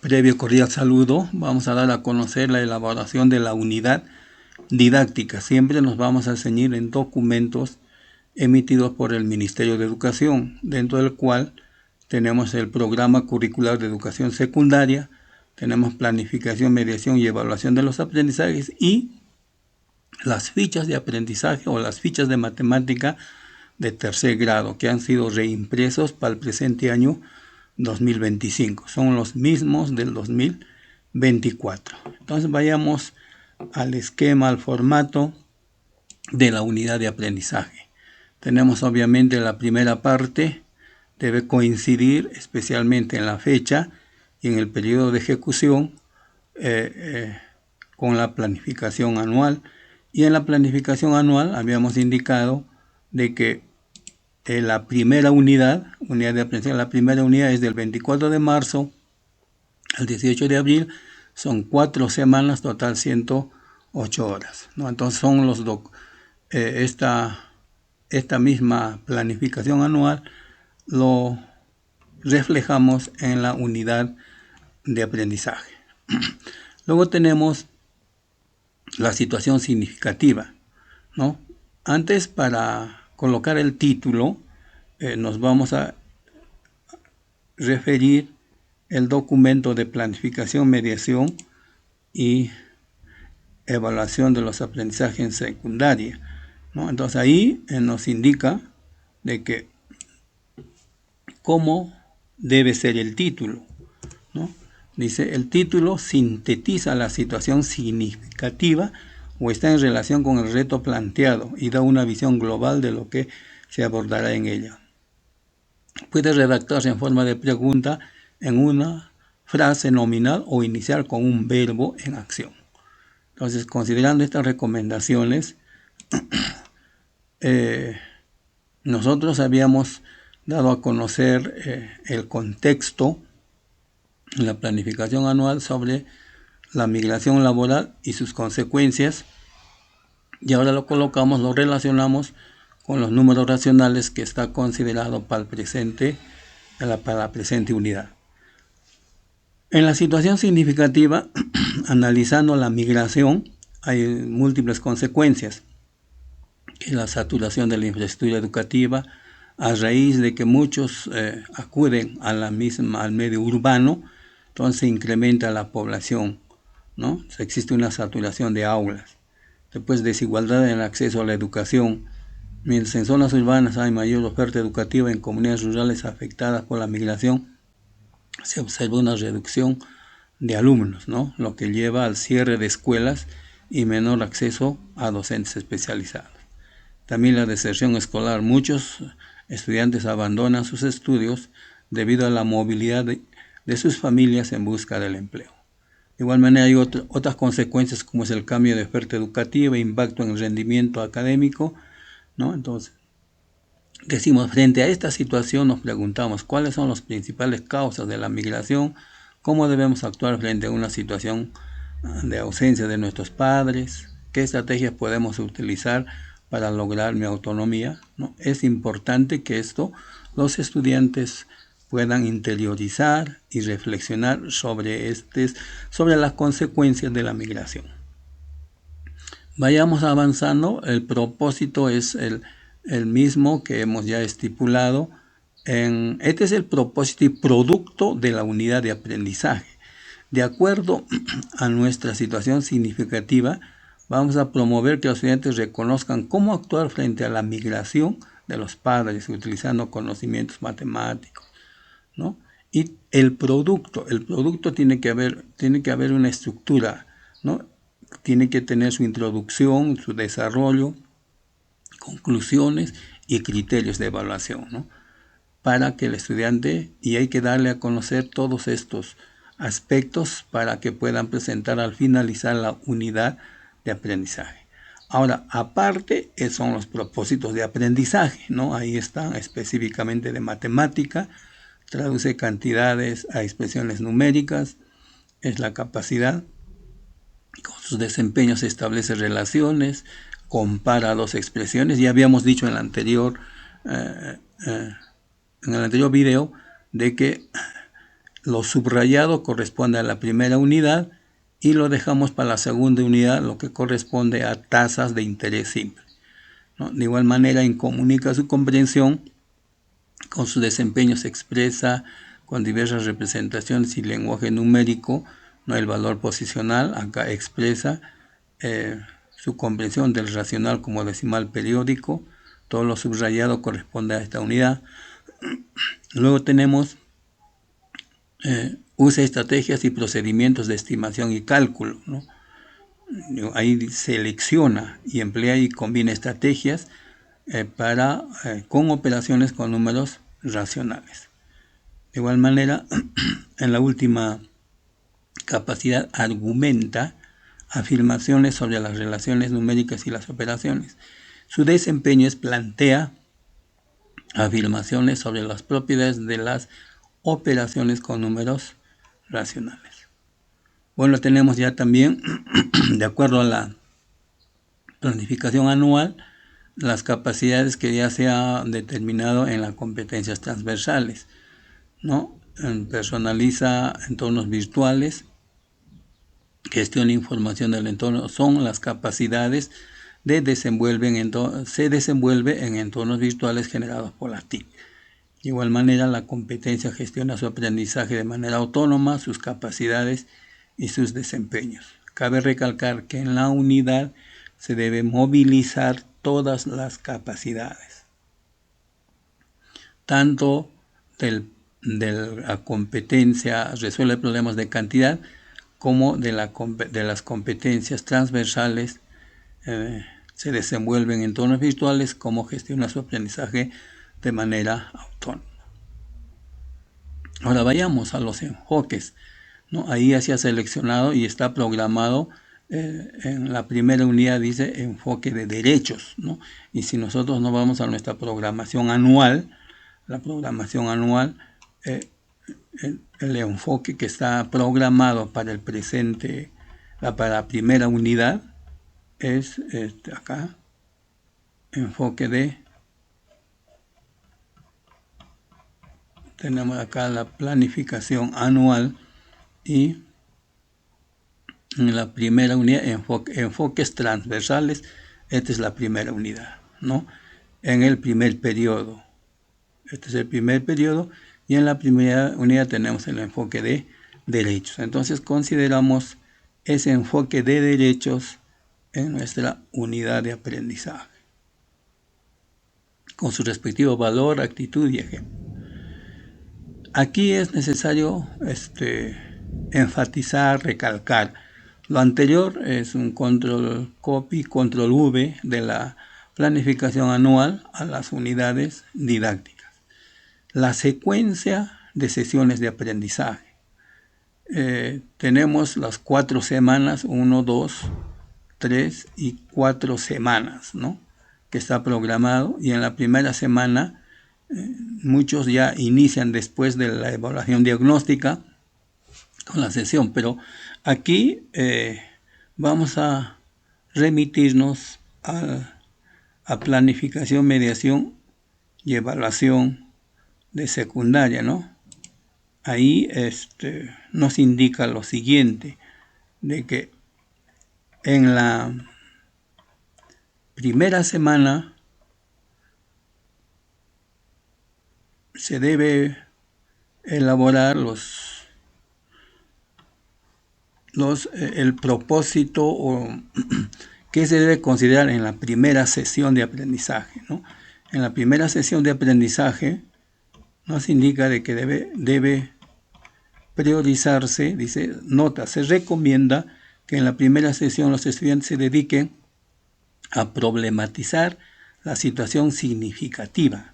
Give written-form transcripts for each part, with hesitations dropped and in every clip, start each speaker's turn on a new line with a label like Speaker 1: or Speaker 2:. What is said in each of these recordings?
Speaker 1: Previo cordial saludo, vamos a dar a conocer la elaboración de la unidad didáctica. Siempre nos vamos a ceñir en documentos emitidos por el Ministerio de Educación, dentro del cual tenemos el Programa Curricular de Educación Secundaria, tenemos planificación, mediación y evaluación de los aprendizajes y las fichas de aprendizaje o las fichas de matemática de tercer grado que han sido reimpresos para el presente año 2025. Son los mismos del 2024. Entonces vayamos al esquema, al formato de la unidad de aprendizaje. Tenemos obviamente la primera parte, debe coincidir especialmente en la fecha y en el periodo de ejecución con la planificación anual. Y en la planificación anual habíamos indicado de que la primera unidad de aprendizaje, la primera unidad es del 24 de marzo al 18 de abril, son 4 semanas, total 108 horas, ¿no? Entonces son los esta misma planificación anual lo reflejamos en la unidad de aprendizaje. Luego tenemos la situación significativa, ¿no? Antes, para colocar el título, nos vamos a referir el documento de planificación, mediación y evaluación de los aprendizajes en secundaria, ¿no? Entonces ahí nos indica de que cómo debe ser el título, ¿no? Dice, el título sintetiza la situación significativa o está en relación con el reto planteado y da una visión global de lo que se abordará en ella. Puede redactarse en forma de pregunta en una frase nominal o iniciar con un verbo en acción. Entonces, considerando estas recomendaciones, nosotros habíamos dado a conocer el contexto en la planificación anual sobre la migración laboral y sus consecuencias, y ahora lo colocamos, lo relacionamos con los números racionales que está considerado para el presente, para la presente unidad. En la situación significativa, analizando la migración, hay múltiples consecuencias, que la saturación de la infraestructura educativa, a raíz de que muchos acuden a la misma, al medio urbano, entonces se incrementa la población, ¿no? Existe una saturación de aulas. Después, desigualdad en el acceso a la educación. Mientras en zonas urbanas hay mayor oferta educativa, en comunidades rurales afectadas por la migración se observa una reducción de alumnos, ¿no? Lo que lleva al cierre de escuelas y menor acceso a docentes especializados. También la deserción escolar. Muchos estudiantes abandonan sus estudios debido a la movilidad de sus familias en busca del empleo. De igual manera hay otras consecuencias, como es el cambio de oferta educativa, impacto en el rendimiento académico, ¿no? Entonces, decimos, frente a esta situación nos preguntamos cuáles son las principales causas de la migración, cómo debemos actuar frente a una situación de ausencia de nuestros padres, qué estrategias podemos utilizar para lograr mi autonomía, ¿no? Es importante que esto los estudiantes puedan interiorizar y reflexionar sobre las consecuencias de la migración. Vayamos avanzando. El propósito es el mismo que hemos ya estipulado. Este es el propósito y producto de la unidad de aprendizaje. De acuerdo a nuestra situación significativa, vamos a promover que los estudiantes reconozcan cómo actuar frente a la migración de los padres, utilizando conocimientos matemáticos, ¿no? Y el producto tiene que haber una estructura, ¿no? Tiene que tener su introducción, su desarrollo, conclusiones y criterios de evaluación, ¿no? Para que el estudiante, y hay que darle a conocer todos estos aspectos para que puedan presentar al finalizar la unidad de aprendizaje. Ahora, aparte, son los propósitos de aprendizaje, ¿no? Ahí están específicamente de matemática, traduce cantidades a expresiones numéricas, es la capacidad, con sus desempeños establece relaciones, compara dos expresiones. Ya habíamos dicho en el anterior video de que lo subrayado corresponde a la primera unidad y lo dejamos para la segunda unidad, lo que corresponde a tasas de interés simple, ¿no? De igual manera, en comunica su comprensión, con su desempeño se expresa con diversas representaciones y lenguaje numérico, ¿no? El valor posicional acá expresa su comprensión del racional como decimal periódico. Todo lo subrayado corresponde a esta unidad. Luego tenemos usa estrategias y procedimientos de estimación y cálculo, ¿no? Ahí selecciona y emplea y combina estrategias con operaciones con números racionales. De igual manera, en la última capacidad argumenta afirmaciones sobre las relaciones numéricas y las operaciones. Su desempeño es plantea afirmaciones sobre las propiedades de las operaciones con números racionales. Bueno, tenemos ya también, de acuerdo a la planificación anual, las capacidades que ya se ha determinado en las competencias transversales, ¿no? Personaliza entornos virtuales, gestiona información del entorno, son las capacidades se desenvuelve en entornos virtuales generados por la TIC. De igual manera, la competencia gestiona su aprendizaje de manera autónoma, sus capacidades y sus desempeños. Cabe recalcar que en la unidad se debe movilizar todas las capacidades, tanto de la competencia resuelve problemas de cantidad como de las competencias transversales, se desenvuelven en entornos virtuales, como gestiona su aprendizaje de manera autónoma. Ahora vayamos a los enfoques, ¿no? Ahí ya se ha seleccionado y está programado. En la primera unidad dice enfoque de derechos, ¿no? Y si nosotros nos vamos a nuestra programación anual, la programación anual, el enfoque que está programado para el presente, para la primera unidad, es acá, enfoque de, tenemos acá la planificación anual y en la primera unidad, enfoques transversales, esta es la primera unidad, ¿no? En el primer periodo, este es el primer periodo, y en la primera unidad tenemos el enfoque de derechos. Entonces consideramos ese enfoque de derechos en nuestra unidad de aprendizaje, con su respectivo valor, actitud y ejemplo. Aquí es necesario enfatizar, recalcar. Lo anterior es un control copy, control V de la planificación anual a las unidades didácticas. La secuencia de sesiones de aprendizaje. Tenemos las 4 semanas, 1, 2, 3 y 4 semanas, ¿no? Que está programado, y en la primera semana muchos ya inician después de la evaluación diagnóstica con la sesión, pero aquí vamos a remitirnos a planificación, mediación y evaluación de secundaria, ¿no? Ahí nos indica lo siguiente, de que en la primera semana se debe elaborar el propósito o qué se debe considerar en la primera sesión de aprendizaje, ¿no? En la primera sesión de aprendizaje nos indica de que debe priorizarse, dice, nota, se recomienda que en la primera sesión los estudiantes se dediquen a problematizar la situación significativa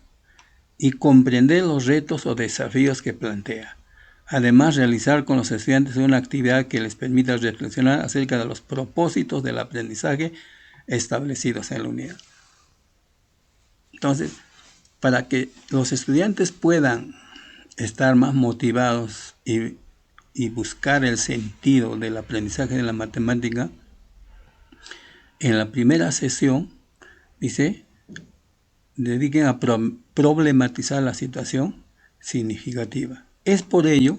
Speaker 1: y comprender los retos o desafíos que plantea. Además, realizar con los estudiantes una actividad que les permita reflexionar acerca de los propósitos del aprendizaje establecidos en la unidad. Entonces, para que los estudiantes puedan estar más motivados y buscar el sentido del aprendizaje de la matemática, en la primera sesión, dice, dediquen a problematizar la situación significativa. Es por ello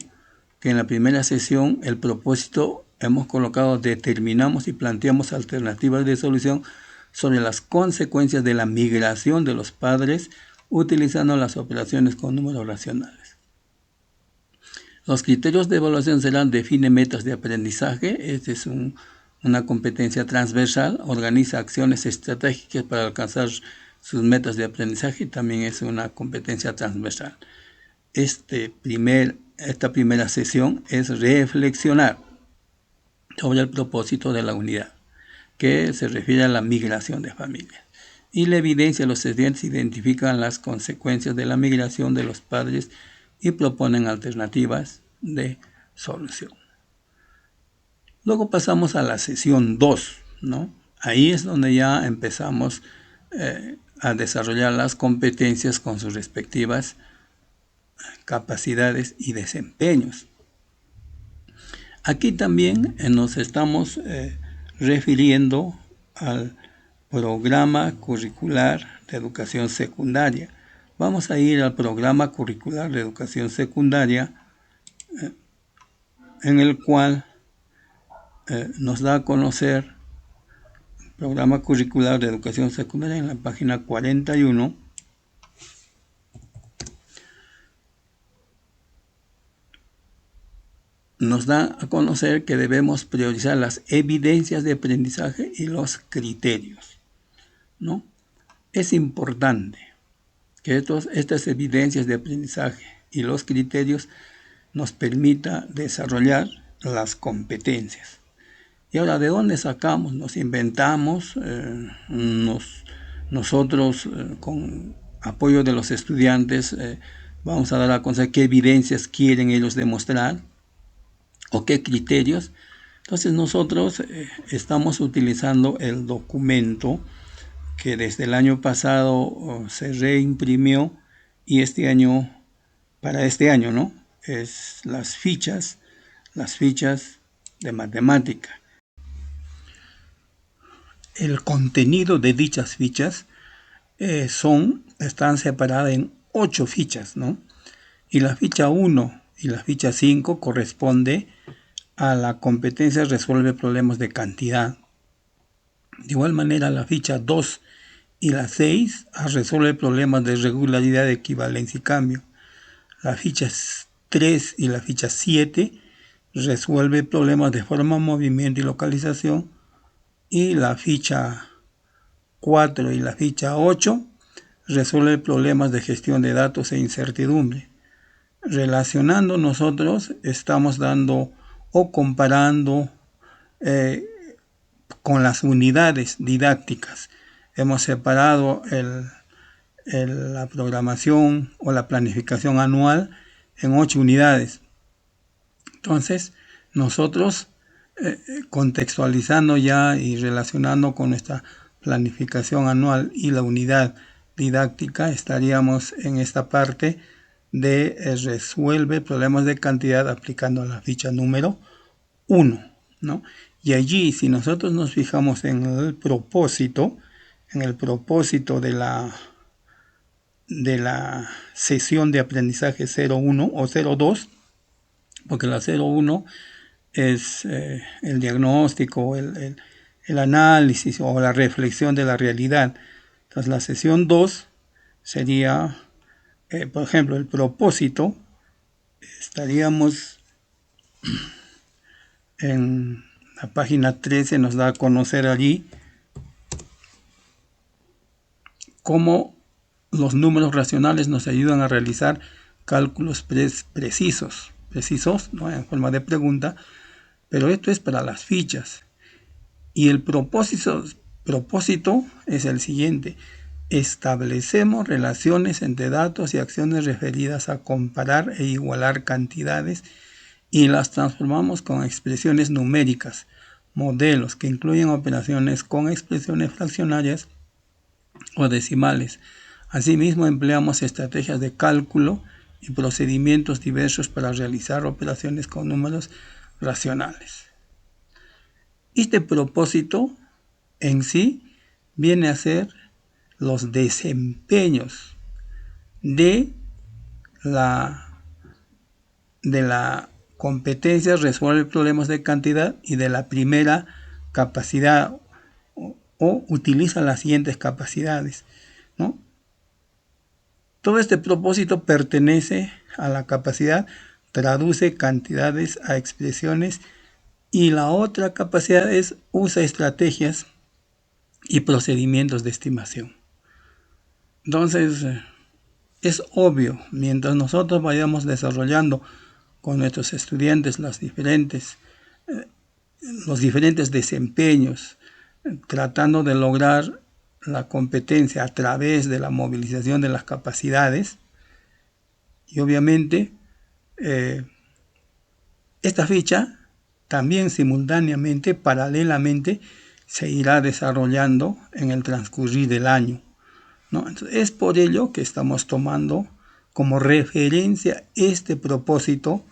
Speaker 1: que en la primera sesión el propósito hemos colocado determinamos y planteamos alternativas de solución sobre las consecuencias de la migración de los padres utilizando las operaciones con números racionales. Los criterios de evaluación serán: define metas de aprendizaje, esta es una competencia transversal, organiza acciones estratégicas para alcanzar sus metas de aprendizaje, también es una competencia transversal. Esta primera sesión es reflexionar sobre el propósito de la unidad, que se refiere a la migración de familias. Y la evidencia, los estudiantes identifican las consecuencias de la migración de los padres y proponen alternativas de solución. Luego pasamos a la sesión 2, ¿no? Ahí es donde ya empezamos a desarrollar las competencias con sus respectivas capacidades y desempeños. Aquí también nos estamos refiriendo al programa curricular de educación secundaria. Vamos a ir al programa curricular de educación secundaria, en el cual nos da a conocer el programa curricular de educación secundaria en la página 41. Nos da a conocer que debemos priorizar las evidencias de aprendizaje y los criterios, ¿no? Es importante que estas evidencias de aprendizaje y los criterios nos permita desarrollar las competencias. Y ahora, ¿de dónde sacamos? Nos inventamos, nosotros con apoyo de los estudiantes vamos a dar a conocer qué evidencias quieren ellos demostrar o qué criterios. Entonces nosotros estamos utilizando el documento que desde el año pasado se reimprimió y para este año, ¿no? Es las fichas de matemática. El contenido de dichas fichas están separadas en 8 fichas, ¿no? Y la ficha 1 y la ficha 5 corresponde a la competencia resuelve problemas de cantidad. De igual manera, la ficha 2 y la 6 resuelve problemas de regularidad, equivalencia y cambio. La ficha 3 y la ficha 7 resuelve problemas de forma, movimiento y localización. Y la ficha 4 y la ficha 8 resuelve problemas de gestión de datos e incertidumbre. Relacionando, nosotros estamos dando o comparando con las unidades didácticas. Hemos separado la programación o la planificación anual en 8 unidades. Entonces, nosotros contextualizando ya y relacionando con nuestra planificación anual y la unidad didáctica, estaríamos en esta parte de resuelve problemas de cantidad aplicando la ficha número 1, ¿no? Y allí, si nosotros nos fijamos en el propósito de la sesión de aprendizaje 01 o 02, porque la 01 es el diagnóstico, el análisis o la reflexión de la realidad. Entonces la sesión 2 sería, por ejemplo, el propósito. Estaríamos en la página 13, nos da a conocer allí cómo los números racionales nos ayudan a realizar cálculos precisos, ¿no? En forma de pregunta, pero esto es para las fichas. Y el propósito es el siguiente: establecemos relaciones entre datos y acciones referidas a comparar e igualar cantidades y las transformamos con expresiones numéricas, modelos que incluyen operaciones con expresiones fraccionarias o decimales. Asimismo, empleamos estrategias de cálculo y procedimientos diversos para realizar operaciones con números racionales. Este propósito en sí viene a ser los desempeños de la competencias resuelve problemas de cantidad y de la primera capacidad o utiliza las siguientes capacidades, ¿no? Todo este propósito pertenece a la capacidad, traduce cantidades a expresiones, y la otra capacidad es usa estrategias y procedimientos de estimación. Entonces, es obvio, mientras nosotros vayamos desarrollando con nuestros estudiantes los diferentes desempeños, tratando de lograr la competencia a través de la movilización de las capacidades, y obviamente esta ficha también simultáneamente, paralelamente, se irá desarrollando en el transcurrir del año, ¿no? Entonces, es por ello que estamos tomando como referencia este propósito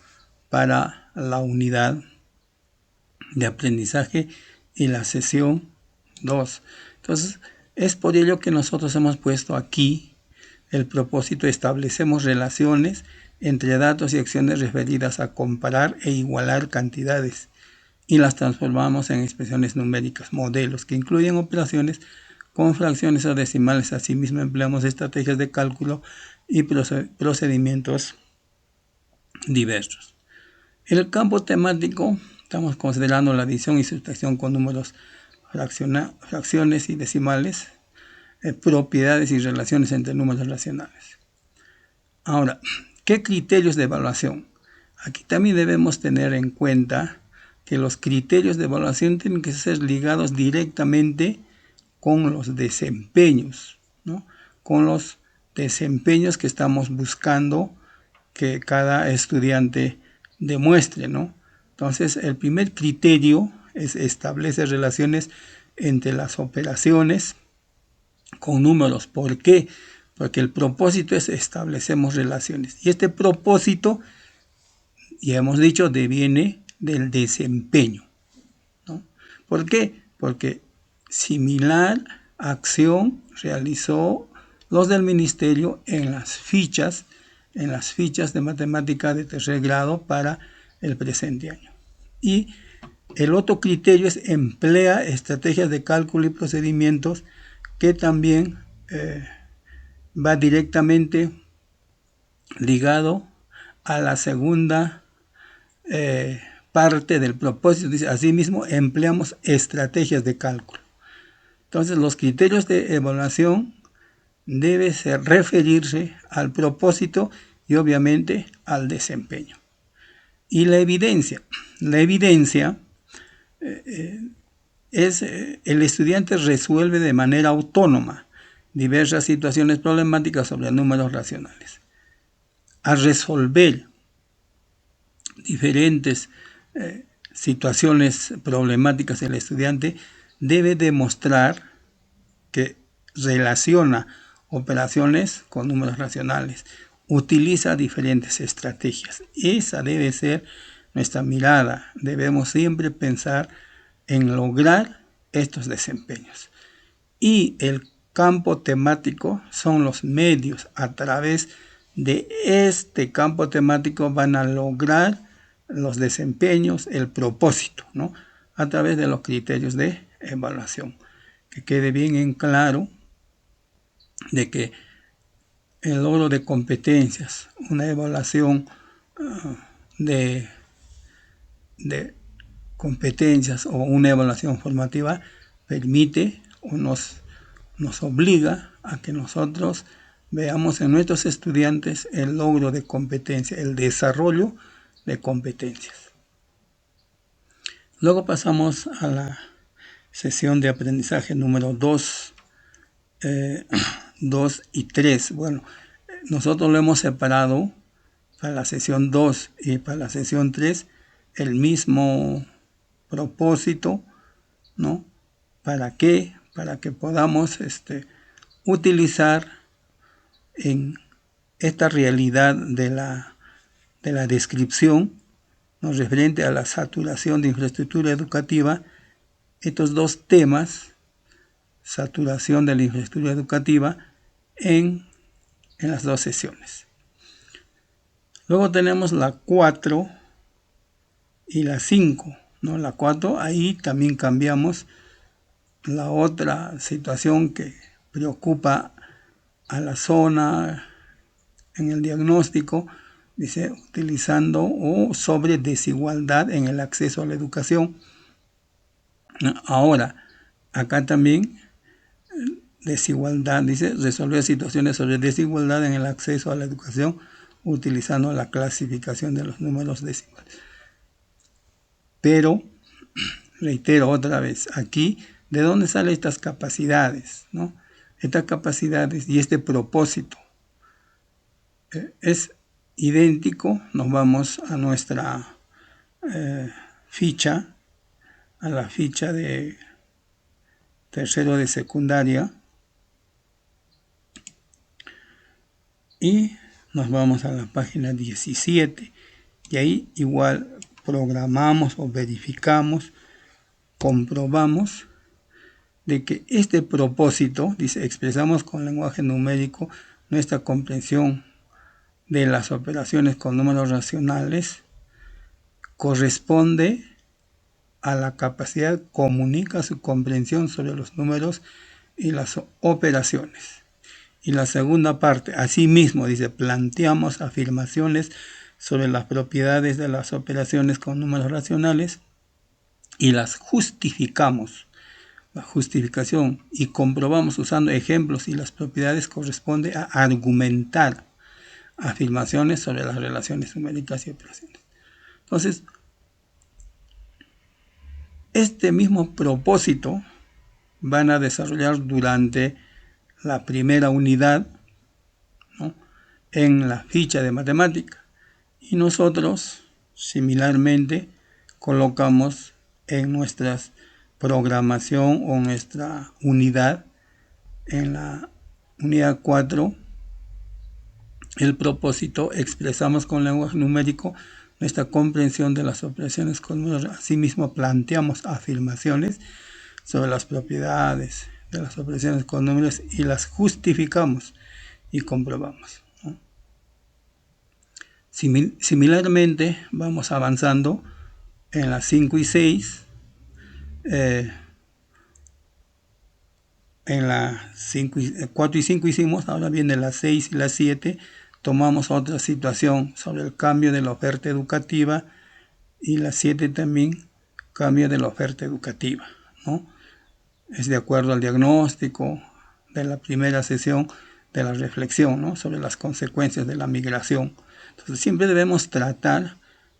Speaker 1: para la unidad de aprendizaje y la sesión 2. Entonces, es por ello que nosotros hemos puesto aquí el propósito: establecemos relaciones entre datos y acciones referidas a comparar e igualar cantidades y las transformamos en expresiones numéricas, modelos que incluyen operaciones con fracciones o decimales. Asimismo, empleamos estrategias de cálculo y procedimientos diversos. En el campo temático estamos considerando la adición y sustracción con números, fracciones y decimales, propiedades y relaciones entre números racionales. Ahora, ¿qué criterios de evaluación? Aquí también debemos tener en cuenta que los criterios de evaluación tienen que ser ligados directamente con los desempeños, ¿no? Con los desempeños que estamos buscando que cada estudiante demuestre, ¿no? Entonces, el primer criterio es establecer relaciones entre las operaciones con números. ¿Por qué? Porque el propósito es establecemos relaciones. Y este propósito, ya hemos dicho, deviene del desempeño, ¿no? ¿Por qué? Porque similar acción realizó los del ministerio en las fichas de matemática de tercer grado para el presente año. Y el otro criterio es emplea estrategias de cálculo y procedimientos, que también va directamente ligado a la segunda parte del propósito. Dice, asimismo, empleamos estrategias de cálculo. Entonces, los criterios de evaluación deben referirse al propósito y obviamente al desempeño. Y la evidencia. La evidencia es el estudiante resuelve de manera autónoma diversas situaciones problemáticas sobre números racionales. Al resolver diferentes situaciones problemáticas, el estudiante debe demostrar que relaciona operaciones con números racionales, utiliza diferentes estrategias. Esa debe ser nuestra mirada. Debemos siempre pensar en lograr estos desempeños. Y el campo temático son los medios. A través de este campo temático van a lograr los desempeños, el propósito, ¿no? A través de los criterios de evaluación. Que quede bien en claro de que el logro de competencias, una evaluación de competencias o una evaluación formativa permite o nos obliga a que nosotros veamos en nuestros estudiantes el logro de competencia, el desarrollo de competencias. Luego pasamos a la sesión de aprendizaje número 2 y 3. Bueno, nosotros lo hemos separado para la sesión 2 y para la sesión 3 el mismo propósito, ¿no? ¿Para qué? Para que podamos utilizar en esta realidad de la descripción, ¿no?, referente a la saturación de infraestructura educativa, estos dos temas, saturación de la infraestructura educativa, en las dos sesiones. Luego tenemos la 4, y la 5, ¿no? La 4, ahí también cambiamos la otra situación que preocupa a la zona en el diagnóstico, dice, utilizando o sobre desigualdad en el acceso a la educación. Ahora, acá también desigualdad, dice, resolver situaciones sobre desigualdad en el acceso a la educación utilizando la clasificación de los números decimales. Pero, reitero otra vez, aquí, ¿de dónde salen estas capacidades, ¿no? Estas capacidades y este propósito es idéntico. Nos vamos a nuestra ficha, a la ficha de tercero de secundaria, y nos vamos a la página 17 y ahí igual programamos o verificamos, comprobamos de que este propósito, dice, expresamos con lenguaje numérico nuestra comprensión de las operaciones con números racionales, corresponde a la capacidad, comunica su comprensión sobre los números y las operaciones. Y la segunda parte, asimismo, dice, planteamos afirmaciones sobre las propiedades de las operaciones con números racionales y las justificamos. La justificación y comprobamos usando ejemplos y las propiedades corresponde a argumentar afirmaciones sobre las relaciones numéricas y operaciones. Entonces, este mismo propósito van a desarrollar durante la primera unidad, ¿no?, en la ficha de matemática, y nosotros similarmente colocamos en nuestra programación o nuestra unidad, en la unidad 4, el propósito, expresamos con lenguaje numérico nuestra comprensión de las operaciones con números. Asimismo planteamos afirmaciones sobre las propiedades de las operaciones con números y las justificamos y comprobamos, ¿no? Similarmente vamos avanzando en las 5 y 6. En las 4 y 5 hicimos, ahora viene las 6 y las 7. Tomamos otra situación sobre el cambio de la oferta educativa, y la 7 también, cambio de la oferta educativa, ¿no? Es de acuerdo al diagnóstico de la primera sesión de la reflexión, ¿no?, sobre las consecuencias de la migración. Entonces siempre debemos tratar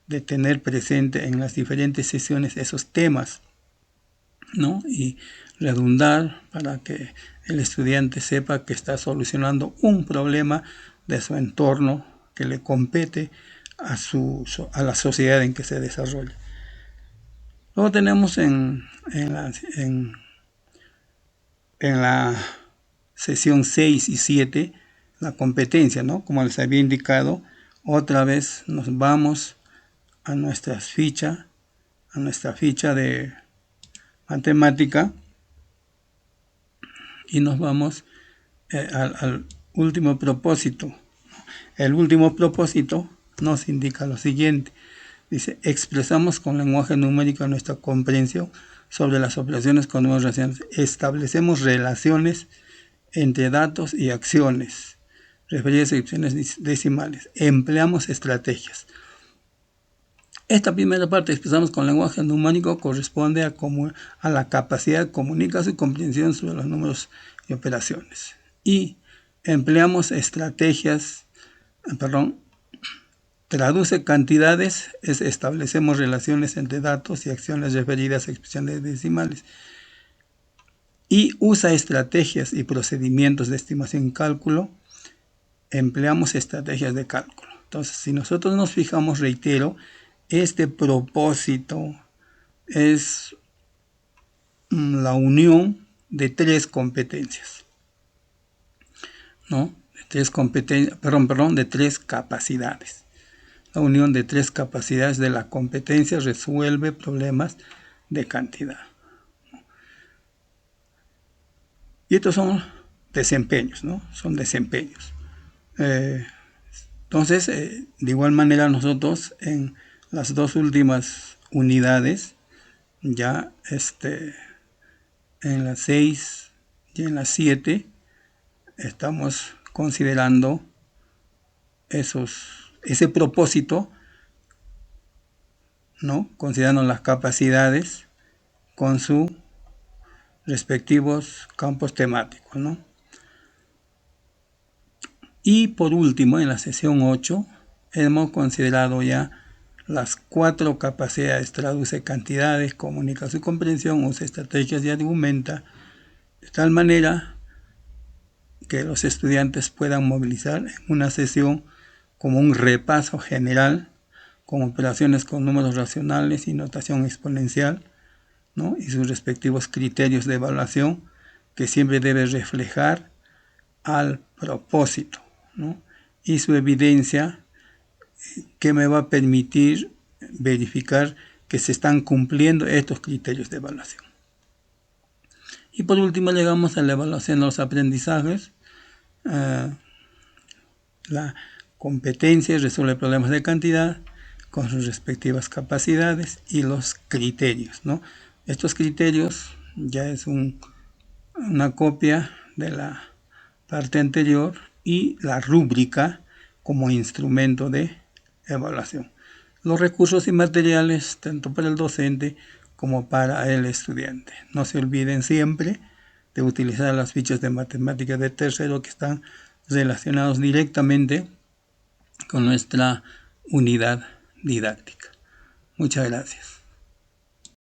Speaker 1: de tener presente en las diferentes sesiones esos temas, ¿no?, y redundar para que el estudiante sepa que está solucionando un problema de su entorno que le compete a la sociedad en que se desarrolla. Luego tenemos en la sesión 6 y 7 la competencia, ¿no? Como les había indicado, otra vez nos vamos a nuestra ficha de matemática y nos vamos al último propósito. El último propósito nos indica lo siguiente. Dice, expresamos con lenguaje numérico nuestra comprensión sobre las operaciones con números racionales. Establecemos relaciones entre datos y acciones referidas a expresiones decimales. Empleamos estrategias. Esta primera parte, expresamos con lenguaje numérico, corresponde a la capacidad de comunicar su comprensión sobre los números y operaciones. Y empleamos estrategias, traduce cantidades, establecemos relaciones entre datos y acciones referidas a expresiones decimales. Y usa estrategias y procedimientos de estimación y cálculo, empleamos estrategias de cálculo. Entonces, si nosotros nos fijamos, reitero, este propósito es la unión de tres competencias, ¿no? De tres capacidades. La unión de tres capacidades de la competencia resuelve problemas de cantidad. Y estos son desempeños, ¿no? Son desempeños. Entonces, de igual manera nosotros en las dos últimas unidades, ya en las 6 y en las 7 estamos considerando ese propósito, ¿no? Considerando las capacidades con sus respectivos campos temáticos, ¿no? Y por último, en la sesión 8, hemos considerado ya las 4 capacidades: traduce cantidades, comunica su comprensión, usa estrategias y argumenta, de tal manera que los estudiantes puedan movilizar en una sesión como un repaso general con operaciones con números racionales y notación exponencial, ¿no? Y sus respectivos criterios de evaluación, que siempre debe reflejar al propósito, ¿no? Y su evidencia, que me va a permitir verificar que se están cumpliendo estos criterios de evaluación. Y por último llegamos a la evaluación de los aprendizajes. La competencia resuelve problemas de cantidad con sus respectivas capacidades y los criterios, ¿no? Estos criterios ya es una copia de la parte anterior y la rúbrica como instrumento de evaluación. Los recursos y materiales tanto para el docente como para el estudiante. No se olviden siempre de utilizar las fichas de matemáticas de tercero que están relacionados directamente con nuestra unidad didáctica. Muchas gracias.